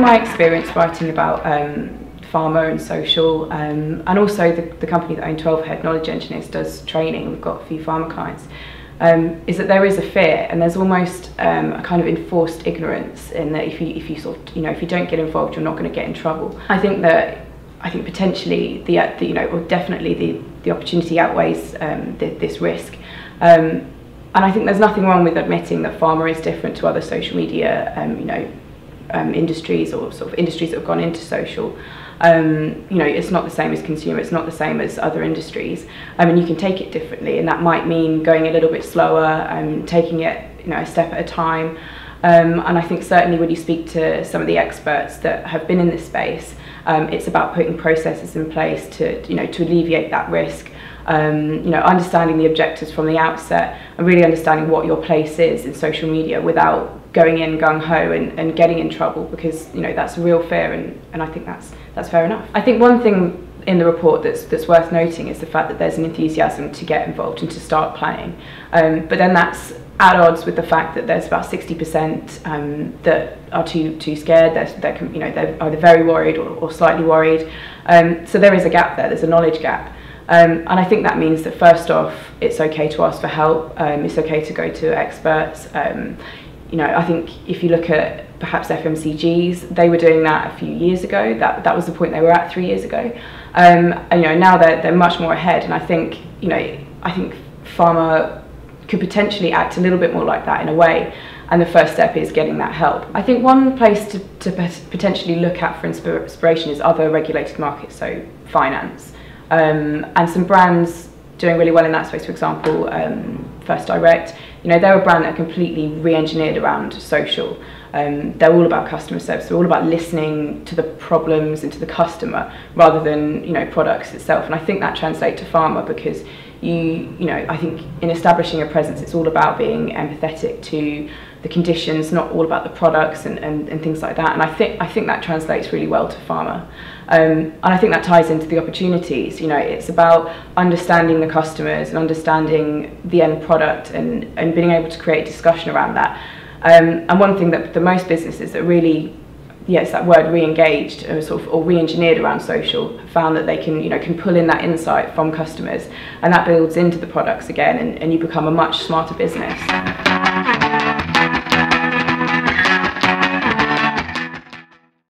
my experience writing about pharma and social, and also the company that owned 12 Head Knowledge Engineers does training, we've got a few pharma clients, is that there is a fear, and there's almost a kind of enforced ignorance in that if you sort of, if you don't get involved, you're not going to get in trouble. I think potentially or definitely the opportunity outweighs this risk. And I think there's nothing wrong with admitting that pharma is different to other social media, industries, or sort of industries that have gone into social. It's not the same as consumer, it's not the same as other industries, and you can take it differently, and that might mean going a little bit slower, taking it a step at a time. And I think certainly when you speak to some of the experts that have been in this space, it's about putting processes in place to alleviate that risk. Understanding the objectives from the outset and really understanding what your place is in social media without going in gung-ho and getting in trouble, because that's a real fear, and I think that's fair enough. I think one thing in the report that's worth noting is the fact that there's an enthusiasm to get involved and to start playing, but then that's at odds with the fact that there's about 60% that are too scared. They're either very worried or slightly worried. So there is a gap there. There's a knowledge gap. And I think that means that first off, it's okay to ask for help. It's okay to go to experts. I think if you look at perhaps FMCGs, they were doing that a few years ago. That was the point they were at 3 years ago. And now they're much more ahead. And I think pharma could potentially act a little bit more like that in a way. And the first step is getting that help. I think one place to potentially look at for inspiration is other regulated markets, so finance. And some brands doing really well in that space, for example, First Direct, they're a brand that are completely re-engineered around social. They're all about customer service, they're all about listening to the problems and to the customer rather than products itself. And I think that translates to pharma, because I think in establishing a presence, it's all about being empathetic to the conditions, not all about the products and things like that. And I think that translates really well to pharma. And I think that ties into the opportunities. It's about understanding the customers and understanding the end product and being able to create discussion around that. And one thing that most businesses that really, it's that word re-engaged or re-engineered around social, have found that they can pull in that insight from customers, and that builds into the products again, and you become a much smarter business.